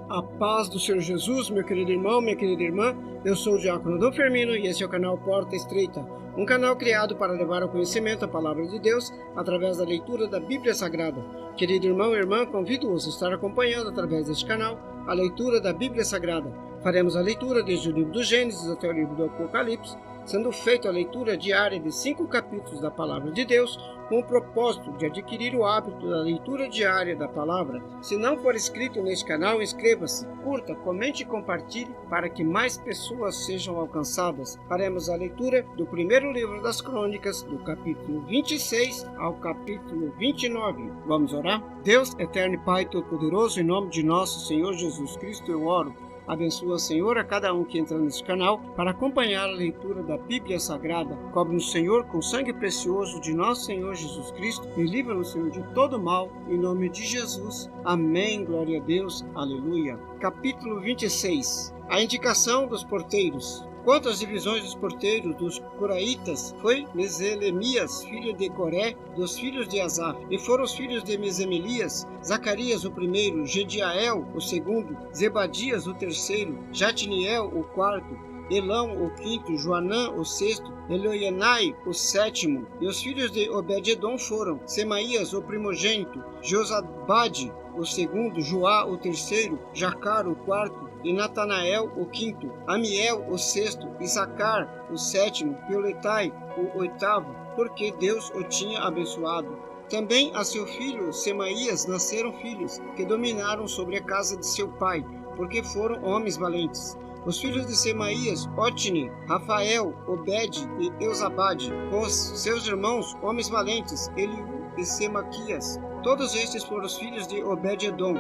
A paz do Senhor Jesus, meu querido irmão, minha querida irmã. Eu sou o Diácono Dom Firmino e esse é o canal Porta Estreita, um canal criado para levar ao conhecimento a Palavra de Deus através da leitura da Bíblia Sagrada. Querido irmão e irmã, convido-os a estar acompanhando através deste canal a leitura da Bíblia Sagrada. Faremos a leitura desde o livro do Gênesis até o livro do Apocalipse, sendo feita a leitura diária de 5 capítulos da Palavra de Deus, com o propósito de adquirir o hábito da leitura diária da Palavra. Se não for inscrito neste canal, inscreva-se, curta, comente e compartilhe para que mais pessoas sejam alcançadas. Faremos a leitura do primeiro livro das Crônicas, do capítulo 26 ao capítulo 29. Vamos orar? Deus, eterno e Pai Todo-Poderoso, em nome de nosso Senhor Jesus Cristo, eu oro. Abençoa, Senhor, a cada um que entra nesse canal para acompanhar a leitura da Bíblia Sagrada. Cobre-nos, Senhor, com sangue precioso de nosso Senhor Jesus Cristo e livra-nos, Senhor, de todo mal, em nome de Jesus. Amém. Glória a Deus. Aleluia. Capítulo 26. A indicação dos porteiros. Quanto às divisões dos porteiros dos coraitas, foi Meselemias, filho de Coré, dos filhos de Asaf. E foram os filhos de Mesemelias, Zacarias o primeiro, Jediael o segundo, Zebadias o terceiro, Jatniel o quarto, Elão o quinto, Joanã o sexto, Elioenai o sétimo. E os filhos de Obed-edom foram Semaías o primogênito, Josabade o segundo, Joá o terceiro, Jacar o quarto, e Natanael o quinto, Amiel o sexto, Isacar o sétimo, Pioletai o oitavo, porque Deus o tinha abençoado. Também a seu filho Semaías nasceram filhos, que dominaram sobre a casa de seu pai, porque foram homens valentes. Os filhos de Semaías, Otni, Rafael, Obed e Eusabade, com os seus irmãos, homens valentes, Eliú e Semaquias. Todos estes foram os filhos de Obed-edom.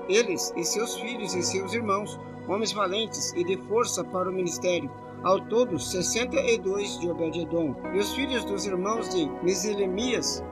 Eles e seus filhos e seus irmãos, homens valentes e de força para o ministério, ao todo 62 de Obed-edom. E os filhos dos irmãos de Meselemias,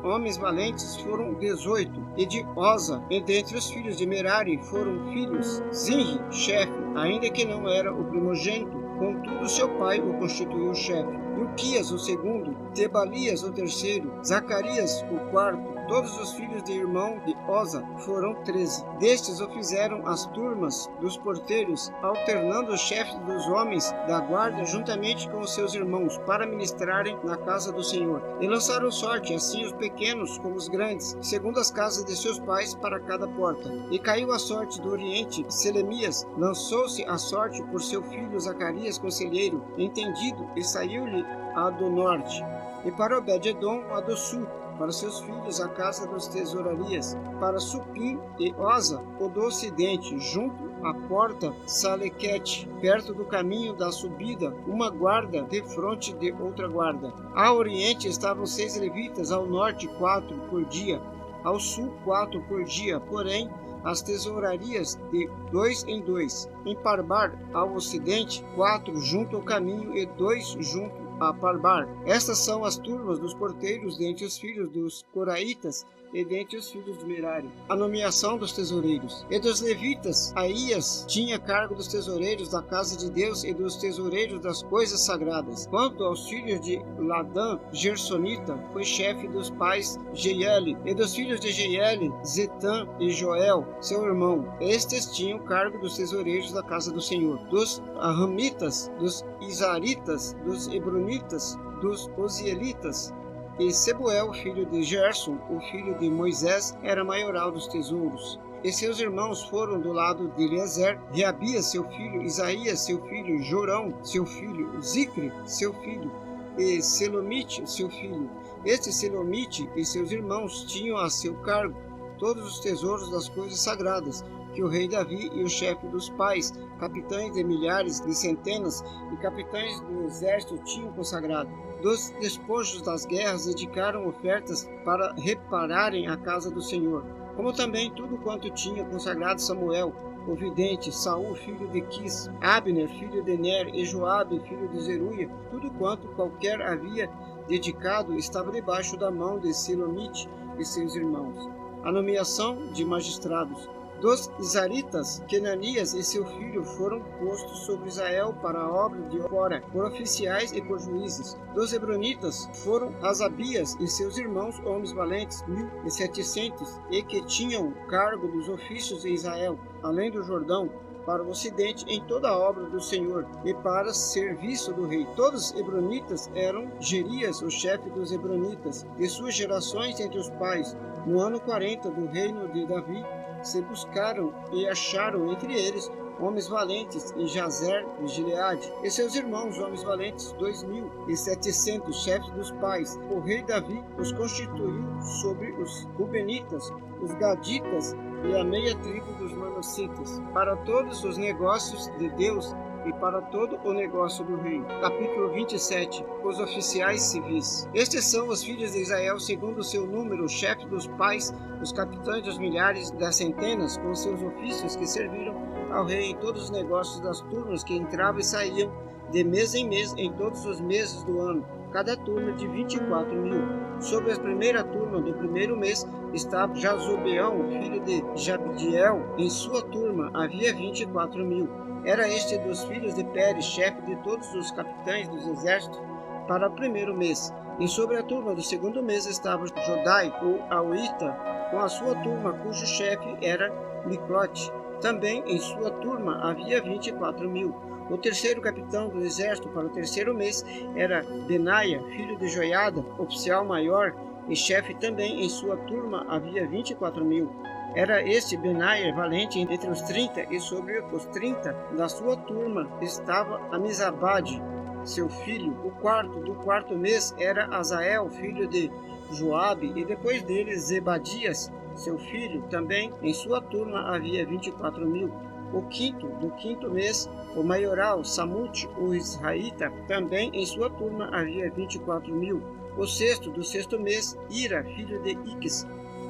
homens valentes, foram 18, e de Oza, e dentre os filhos de Merari foram filhos Zinri, chefe, ainda que não era o primogênito, contudo seu pai o constituiu chefe. Ilquias o segundo, Tebalias o terceiro, Zacarias o quarto. Todos os filhos de irmão de Oza foram 13. Destes o fizeram as turmas dos porteiros, alternando os chefes dos homens da guarda juntamente com os seus irmãos, para ministrarem na casa do Senhor. E lançaram sorte, assim os pequenos como os grandes, segundo as casas de seus pais, para cada porta. E caiu a sorte do oriente, Selemias lançou-se a sorte por seu filho Zacarias, conselheiro, entendido, e saiu-lhe a do norte. E para Obed-edom a do sul, para seus filhos a casa das tesourarias, para Supim e Oza o do ocidente, junto à porta Salequete, perto do caminho da subida, uma guarda defronte de outra guarda. Ao oriente estavam 6 levitas, ao norte 4 por dia, ao sul 4 por dia, porém as tesourarias de 2 em 2. Em Parbar, ao ocidente, 4 junto ao caminho e 2 junto a Parbar. Estas são as turmas dos porteiros dentre os filhos dos coraitas e dentre os filhos de Merari. A nomeação dos tesoureiros. E dos levitas, Aías tinha cargo dos tesoureiros da casa de Deus e dos tesoureiros das coisas sagradas. Quanto aos filhos de Ladã, Gersonita, foi chefe dos pais Jeieli, e dos filhos de Jeieli, Zetã e Joel, seu irmão. Estes tinham cargo dos tesoureiros da casa do Senhor. Dos Aramitas, dos Isaritas, dos Hebronitas, dos Ozielitas. E Sebuel, filho de Gerson, o filho de Moisés, era maioral dos tesouros. E seus irmãos foram do lado de Eliezer, Reabias, seu filho, Isaías, seu filho, Jorão, seu filho, Zicre, seu filho, e Selomite, seu filho. Este Selomite e seus irmãos tinham a seu cargo todos os tesouros das coisas sagradas, que o rei Davi e o chefe dos pais, capitães de milhares, de centenas e capitães do exército tinham consagrado. Dos despojos das guerras dedicaram ofertas para repararem a casa do Senhor, como também tudo quanto tinha consagrado Samuel, o vidente, Saul, filho de Quis, Abner, filho de Ner, e Joabe, filho de Zeruia. Tudo quanto qualquer havia dedicado estava debaixo da mão de Selomite e seus irmãos. A nomeação de magistrados. Dos Izaritas, Kenanias e seu filho foram postos sobre Israel para a obra de fora, por oficiais e por juízes. Dos Hebronitas foram Asabias e seus irmãos, homens valentes, 1.700, e que tinham cargo dos ofícios em Israel, além do Jordão, para o ocidente, em toda a obra do Senhor e para serviço do rei. Todos os hebronitas eram Gerias, o chefe dos hebronitas, e suas gerações entre os pais. No ano 40 do reino de Davi, se buscaram e acharam entre eles homens valentes em Jazer e Gileade, e seus irmãos, homens valentes, 2.700, chefes dos pais. O rei Davi os constituiu sobre os Rubenitas, os Gaditas e a meia tribo dos Manassitas, para todos os negócios de Deus e para todo o negócio do rei. Capítulo 27. Os oficiais civis. Estes são os filhos de Israel segundo o seu número, os chefes dos pais, os capitães dos milhares, das centenas, com seus ofícios que serviram ao rei em todos os negócios das turmas que entravam e saíam de mês em mês em todos os meses do ano, cada turma de 24.000. Sobre a primeira turma do primeiro mês estava Jazobeão, filho de Jabdiel. Em sua turma havia 24.000. Era este dos filhos de Pérez, chefe de todos os capitães dos exércitos, para o primeiro mês. E sobre a turma do segundo mês estava Jodai, ou Auita, com a sua turma, cujo chefe era Miclote. Também em sua turma havia 24.000. O terceiro capitão do exército para o terceiro mês era Benaia, filho de Joiada, oficial maior, e chefe também em sua turma havia 24.000. Era este Benaia valente entre os 30, e sobre os 30 da sua turma estava Amizabade, seu filho. O quarto do quarto mês era Azael, filho de Joabe, e depois dele Zebadias, seu filho. Também em sua turma havia 24.000. O quinto do quinto mês, o maioral Samute, o israelita, também em sua turma havia 24.000. O sexto do sexto mês, Ira, filho de Iques,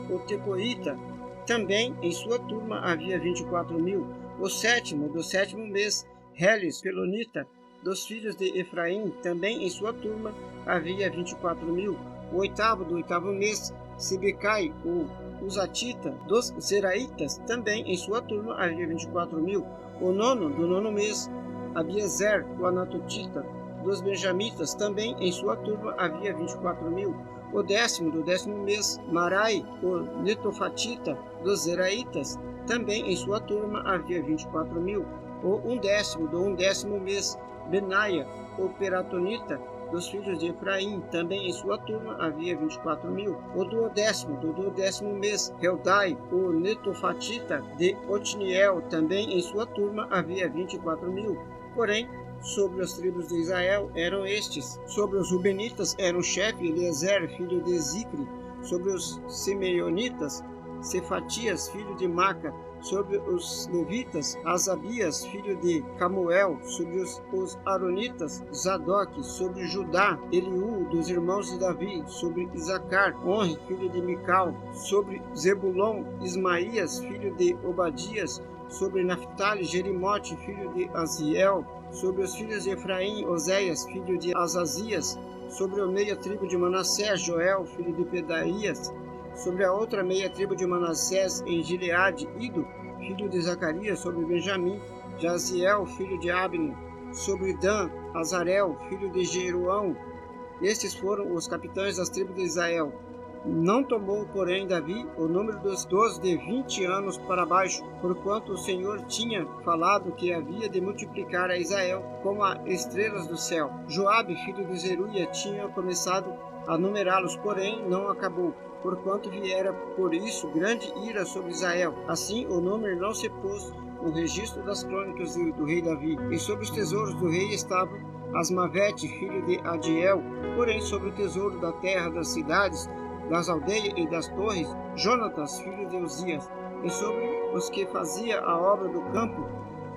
o tecoíta, também em sua turma havia 24.000. O sétimo do sétimo mês, Heles, pelonita, dos filhos de Efraim, também em sua turma havia 24.000. O oitavo do oitavo mês, Sibecai, o Uzatita, dos Zeraitas, também em sua turma havia 24.000. O nono do nono mês, Abiezer, o Anatotita, dos Benjamitas, também em sua turma havia 24.000. O décimo do décimo mês, Marai, o Netofatita, dos Zeraitas, também em sua turma havia 24.000. O undécimo do undécimo mês, Benaia, o Peratonita, dos filhos de Efraim, também em sua turma havia 24.000. O do duodécimo mês, Heldai, o Netofatita, de Otniel, também em sua turma havia 24.000. Porém, sobre as tribos de Israel eram estes. Sobre os Rubenitas era o chefe Eliezer, filho de Zicre. Sobre os Simeonitas, Cefatias, filho de Maca. Sobre os Levitas, Asabias, filho de Camuel. Sobre os Aronitas, Zadok. Sobre Judá, Eliú, dos irmãos de Davi. Sobre Isacar, Onre, filho de Mical. Sobre Zebulon, Ismaías, filho de Obadias. Sobre Naphtali, Jerimote, filho de Aziel. Sobre os filhos de Efraim, Oséias, filho de Azazias. Sobre a meia tribo de Manassés, Joel, filho de Pedaías. Sobre a outra meia tribo de Manassés, em Gileade, Ido, filho de Zacarias. Sobre Benjamim, Jaziel, filho de Abner. Sobre Dan, Azarel, filho de Jeroão. Estes foram os capitães das tribos de Israel. Não tomou, porém, Davi o número dos de 20 anos para baixo, porquanto o Senhor tinha falado que havia de multiplicar a Israel como as estrelas do céu. Joabe, filho de Zeruia, tinha começado a numerá-los, porém não acabou, porquanto viera por isso grande ira sobre Israel. Assim, o número não se pôs no registro das crônicas do rei Davi. E sobre os tesouros do rei estava Asmavete, filho de Adiel, porém sobre o tesouro da terra das cidades, das aldeias e das torres, Jonatas, filho de Uzias, e sobre os que fazia a obra do campo,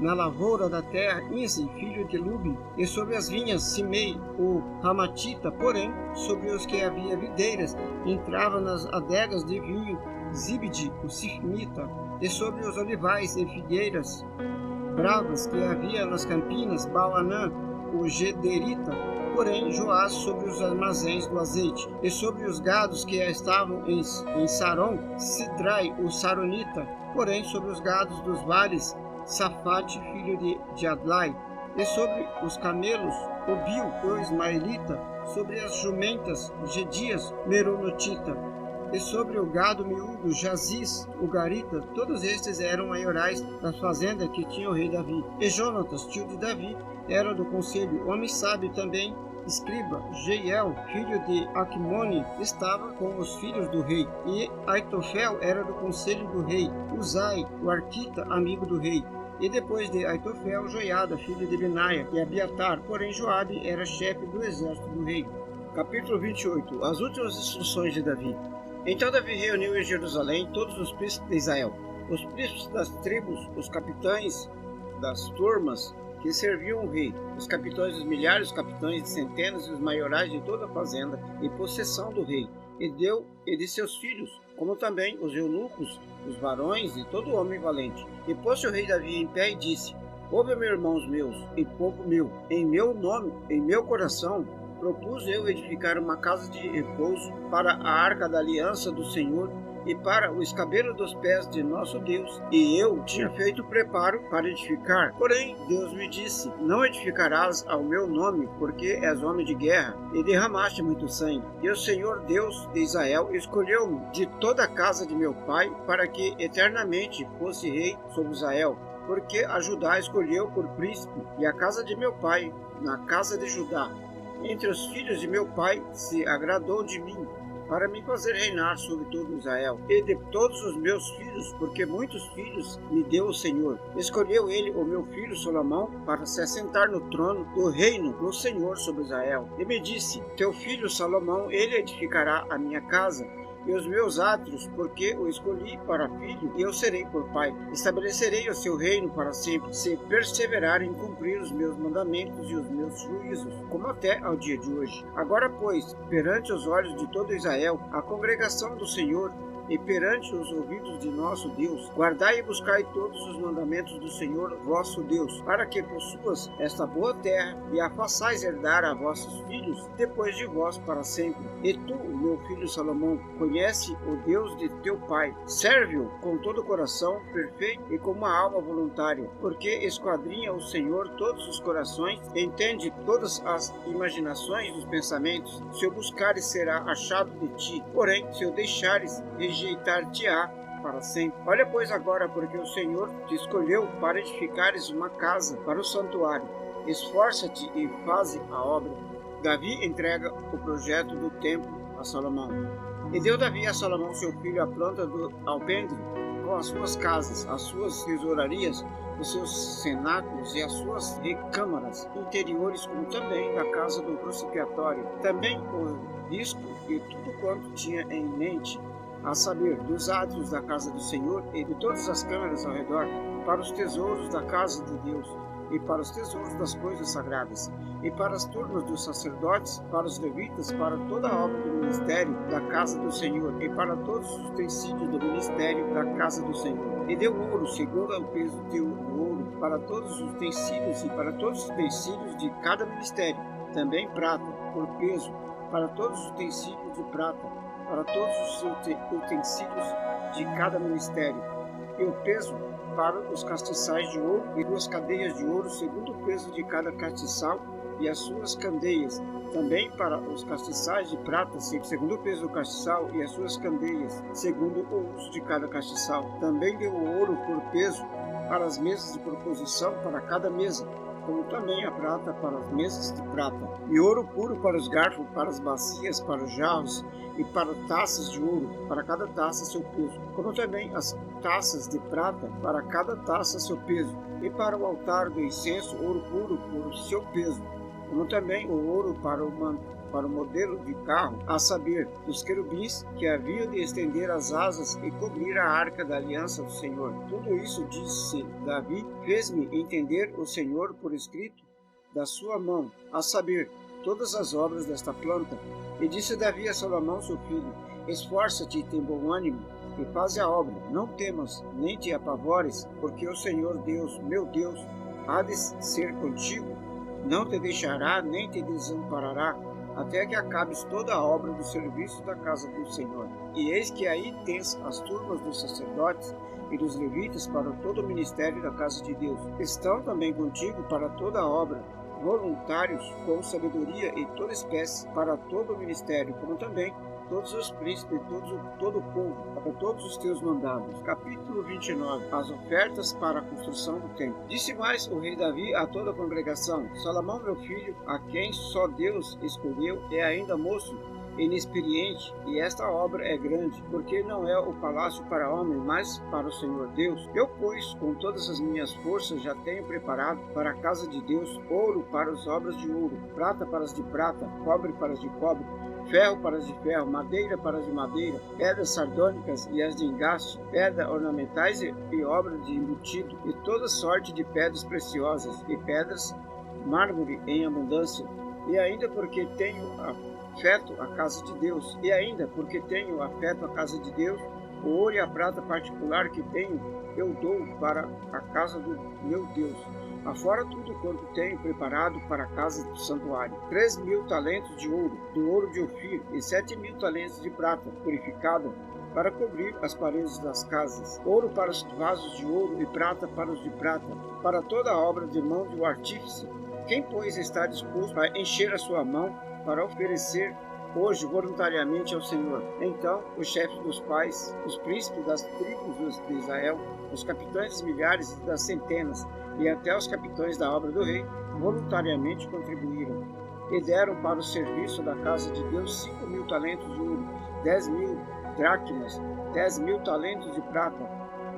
na lavoura da terra, Inzi, filho de Lubi, e sobre as vinhas, Simei, o Ramatita, porém, sobre os que havia videiras, entrava nas adegas de vinho, Zibide, o Sifmita, e sobre os olivais e figueiras bravas que havia nas campinas, Baalanã, o Gederita, porém Joás sobre os armazéns do azeite, e sobre os gados que estavam em Saron, Sidrai, o Saronita, porém sobre os gados dos vales, Safate, filho de Adlai, e sobre os camelos, Obil, o Ismaelita, sobre as jumentas, Gedias, Meronotita, e sobre o gado miúdo, Jaziz, o Garita. Todos estes eram maiorais das fazendas que tinha o rei Davi. E Jonatas, tio de Davi, era do conselho, homem sábio também, escriba. Jeiel, filho de Acmone, estava com os filhos do rei, e Aitofel era do conselho do rei, Uzai, o arquita, amigo do rei. E depois de Aitofel, Joiada, filho de Benaia, e Abiatar, porém Joabe era chefe do exército do rei. Capítulo 28. As últimas instruções de Davi. Então Davi reuniu em Jerusalém todos os príncipes de Israel, os príncipes das tribos, os capitães das turmas que serviam o rei, os capitães dos milhares, os capitães de centenas e os maiorais de toda a fazenda e possessão do rei, e de seus filhos, como também os eunucos, os varões e todo homem valente. E pôs-se o rei Davi em pé e disse: Ouve, meus irmãos meus e povo meu, em meu nome, em meu coração, propus eu edificar uma casa de repouso para a arca da aliança do Senhor e para o escabelo dos pés de nosso Deus, e eu tinha feito preparo para edificar. Porém, Deus me disse: Não edificarás ao meu nome, porque és homem de guerra, e derramaste muito sangue. E o Senhor Deus de Israel escolheu-me de toda a casa de meu pai, para que eternamente fosse rei sobre Israel, porque a Judá escolheu por príncipe, e a casa de meu pai na casa de Judá. Entre os filhos de meu pai se agradou de mim, para me fazer reinar sobre todo Israel, e de todos os meus filhos, porque muitos filhos me deu o Senhor. Escolheu ele o meu filho Salomão para se assentar no trono do reino do Senhor sobre Israel. E me disse: Teu filho Salomão, ele edificará a minha casa e os meus átrios, porque o escolhi para filho, e eu serei por pai. Estabelecerei o seu reino para sempre, se perseverar em cumprir os meus mandamentos e os meus juízos, como até ao dia de hoje. Agora, pois, perante os olhos de todo Israel, a congregação do Senhor, e perante os ouvidos de nosso Deus, guardai e buscai todos os mandamentos do Senhor vosso Deus, para que possuas esta boa terra e a façais herdar a vossos filhos depois de vós para sempre. E tu, meu filho Salomão, conhece o Deus de teu pai, serve-o com todo o coração perfeito e com uma alma voluntária, porque esquadrinha o Senhor todos os corações, entende todas as imaginações dos pensamentos. Se o buscares, será achado de ti, porém, se o deixares, rejeitar-te-á para sempre. Olha, pois, agora, porque o Senhor te escolheu para edificares uma casa para o santuário. Esforça-te e faze a obra. Davi entrega o projeto do templo a Salomão. E deu Davi a Salomão, seu filho, a planta do alpendre, com as suas casas, as suas tesourarias, os seus cenáculos e as suas recâmaras interiores, como também da casa do crucificatório. Também o risco e tudo quanto tinha em mente, a saber, dos átrios da casa do Senhor e de todas as câmaras ao redor, para os tesouros da casa de Deus, e para os tesouros das coisas sagradas, e para as turmas dos sacerdotes, para os levitas, para toda a obra do ministério da casa do Senhor, e para todos os utensílios do ministério da casa do Senhor. E deu ouro, segundo o peso do ouro, para todos os utensílios, e para todos os utensílios de cada ministério, também prata, por peso, para todos os utensílios de prata, para todos os utensílios de cada ministério, e o peso para os castiçais de ouro, e 2 cadeias de ouro, segundo o peso de cada castiçal, e as suas candeias, também para os castiçais de prata, segundo o peso do castiçal, e as suas candeias, segundo o uso de cada castiçal. Também deu o ouro por peso para as mesas de proposição, para cada mesa, como também a prata para as mesas de prata, e ouro puro para os garfos, para as bacias, para os jarros, e para taças de ouro, para cada taça seu peso, como também as taças de prata, para cada taça seu peso, e para o altar do incenso, ouro puro por seu peso, como também o ouro para o modelo de carro, a saber, dos querubins que haviam de estender as asas e cobrir a arca da aliança do Senhor. Tudo isso, disse Davi, fez-me entender o Senhor por escrito da sua mão, a saber, todas as obras desta planta. E disse Davi a Salomão, seu filho: Esforça-te e tem bom ânimo, e faz a obra. Não temas, nem te apavores, porque o Senhor Deus, meu Deus, há de ser contigo, não te deixará nem te desamparará, até que acabes toda a obra do serviço da casa do Senhor. E eis que aí tens as turmas dos sacerdotes e dos levitas para todo o ministério da casa de Deus. Estão também contigo para toda a obra, voluntários com sabedoria e toda espécie para todo o ministério, como também todos os príncipes e todo o povo, para todos os teus mandados. Capítulo 29. As ofertas para a construção do templo. Disse mais o rei Davi a toda a congregação: Salomão, meu filho, a quem só Deus escolheu, é ainda moço, inexperiente, e esta obra é grande, porque não é o palácio para homem, mas para o Senhor Deus. Eu, pois, com todas as minhas forças já tenho preparado para a casa de Deus ouro para as obras de ouro, prata para as de prata, cobre para as de cobre, ferro para as de ferro, madeira para as de madeira, pedras sardônicas e as de engaste, pedras ornamentais e obras de embutido, e toda sorte de pedras preciosas, e pedras mármore em abundância. E ainda porque tenho afeto à casa de Deus, o ouro e a prata particular que tenho, eu dou para a casa do meu Deus, afora tudo quanto tenho preparado para a casa do santuário. 3.000 talentos de ouro, do ouro de Ofir, e 7.000 talentos de prata purificada, para cobrir as paredes das casas. Ouro para os vasos de ouro e prata para os de prata, para toda a obra de mão do artífice. Quem, pois, está disposto a encher a sua mão para oferecer hoje voluntariamente ao Senhor? Então os chefes dos pais, os príncipes das tribos de Israel, os capitães dos milhares e das centenas, e até os capitães da obra do rei, voluntariamente contribuíram, e deram para o serviço da casa de Deus 5.000 talentos de ouro, 10.000 dracmas, 10.000 talentos de prata,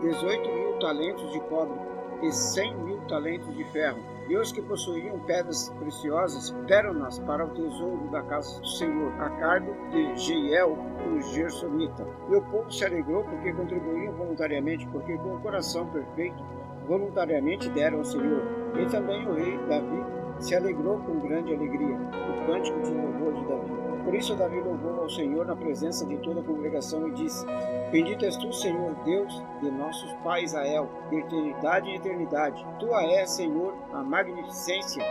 18.000 talentos de cobre, e 100.000 talentos de ferro. E os que possuíam pedras preciosas deram-nas para o tesouro da casa do Senhor, a cargo de Jeiel, o Gersonita. E o povo se alegrou porque contribuíam voluntariamente, porque com o coração perfeito voluntariamente deram ao Senhor. E também o rei Davi se alegrou com grande alegria, o cântico de louvor de Davi. Por isso Davi louvou ao Senhor na presença de toda a congregação e disse: Bendito és tu, Senhor, Deus de nossos pais Israel, de eternidade em eternidade. Tua é, Senhor, a magnificência,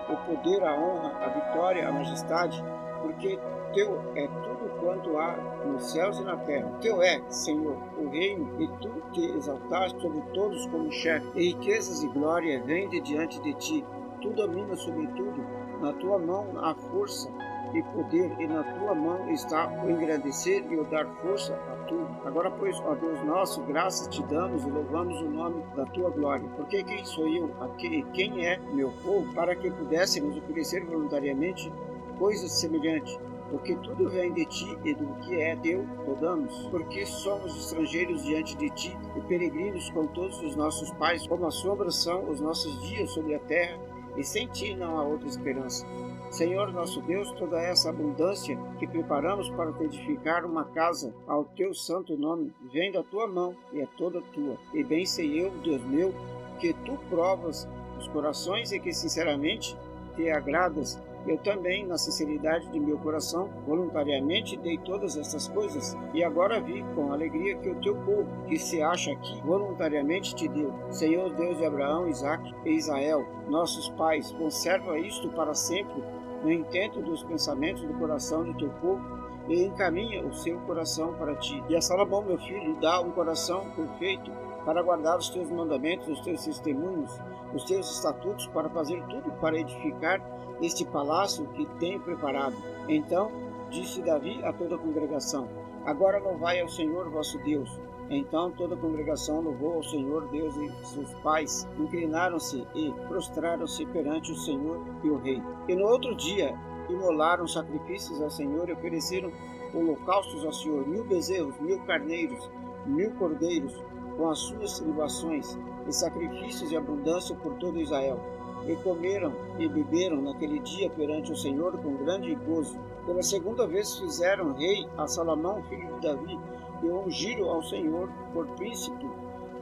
o poder, a honra, a vitória, a majestade, porque teu é tudo quanto há nos céus e na terra. Teu é, Senhor, o reino, e tu te exaltaste sobre todos como chefe, e riquezas e glória vêm de diante de ti. Tu dominas sobre tudo, na tua mão há força e poder, e na tua mão está o engrandecer e o dar força a tudo. Agora, pois, ó Deus nosso, graças te damos e louvamos o nome da tua glória. Porque quem sou eu, quem é meu povo, para que pudéssemos oferecer voluntariamente coisas semelhantes? Porque tudo vem de ti, e do que é teu podamos, porque somos estrangeiros diante de ti, e peregrinos com todos os nossos pais, como a sombra são os nossos dias sobre a terra, e sem ti não há outra esperança. Senhor nosso Deus, toda essa abundância que preparamos para te edificar uma casa ao teu santo nome, vem da tua mão e é toda tua. E bem sei eu, Deus meu, que tu provas os corações e que sinceramente te agradas. Eu também, na sinceridade de meu coração, voluntariamente dei todas estas coisas, e agora vi com alegria que o teu povo, que se acha aqui, voluntariamente te deu. Senhor Deus de Abraão, Isaque e Israel, nossos pais, conserva isto para sempre no intento dos pensamentos do coração de teu povo, e encaminha o seu coração para ti. E a Salomão, meu filho, dá um coração perfeito para guardar os teus mandamentos, os teus testemunhos, os teus estatutos, para fazer tudo para edificar este palácio que tenho preparado. Então disse Davi a toda a congregação: Agora louvai ao Senhor vosso Deus. Então toda a congregação louvou ao Senhor Deus, e seus pais inclinaram-se e prostraram-se perante o Senhor e o rei. E no outro dia imolaram sacrifícios ao Senhor e ofereceram holocaustos ao Senhor, 1.000 bezerros, 1.000 carneiros, 1.000 cordeiros, com as suas libações, e sacrifícios de abundância por todo Israel. E comeram e beberam naquele dia perante o Senhor com grande gozo. Pela segunda vez fizeram rei a Salomão, filho de Davi, e ungiram ao Senhor por príncipe,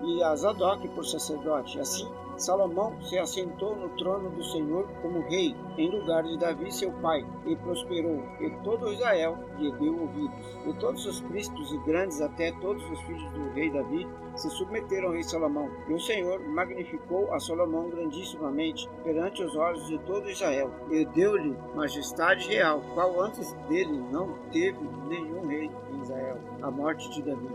e a Zadok por sacerdote. Assim, Salomão se assentou no trono do Senhor como rei, em lugar de Davi seu pai, e prosperou, e todo Israel lhe deu ouvidos. E todos os príncipes e grandes, até todos os filhos do rei Davi, se submeteram ao rei Salomão. E o Senhor magnificou a Salomão grandissimamente perante os olhos de todo Israel, e deu-lhe majestade real, qual antes dele não teve nenhum rei em Israel, a morte de Davi.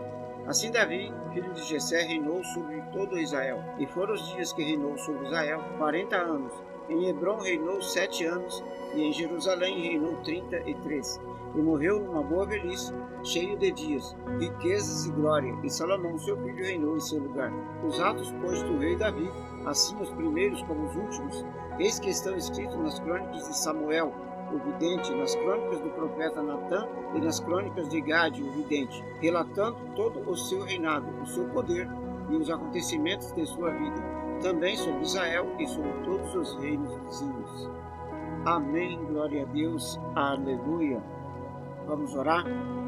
Assim Davi, filho de Jessé, reinou sobre todo Israel. E foram os dias que reinou sobre Israel 40 anos. Em Hebrom reinou 7 anos, e em Jerusalém reinou 33. E morreu numa boa velhice, cheio de dias, riquezas e glória. E Salomão, seu filho, reinou em seu lugar. Os atos, pois, do rei Davi, assim os primeiros como os últimos, eis que estão escritos nas crônicas de Samuel, o vidente, nas crônicas do profeta Natã e nas crônicas de Gade, o vidente, relatando todo o seu reinado, o seu poder e os acontecimentos de sua vida, também sobre Israel e sobre todos os reinos vizinhos. Amém, glória a Deus, aleluia. Vamos orar?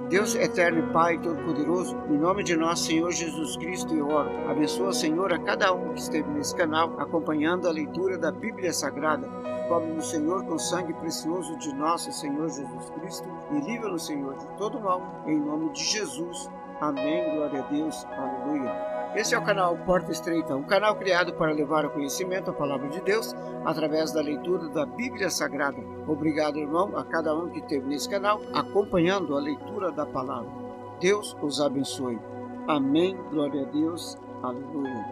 Deus eterno e Pai Todo-Poderoso, em nome de nosso Senhor Jesus Cristo eu oro. Abençoa, Senhor, a cada um que esteve nesse canal, acompanhando a leitura da Bíblia Sagrada. Cobre-nos, Senhor, com o sangue precioso de nosso Senhor Jesus Cristo e livra-nos, Senhor, de todo mal, em nome de Jesus. Amém, glória a Deus, aleluia. Esse é o canal Porta Estreita, um canal criado para levar ao conhecimento a Palavra de Deus através da leitura da Bíblia Sagrada. Obrigado, irmão, a cada um que esteve nesse canal acompanhando a leitura da Palavra. Deus os abençoe. Amém, glória a Deus, aleluia.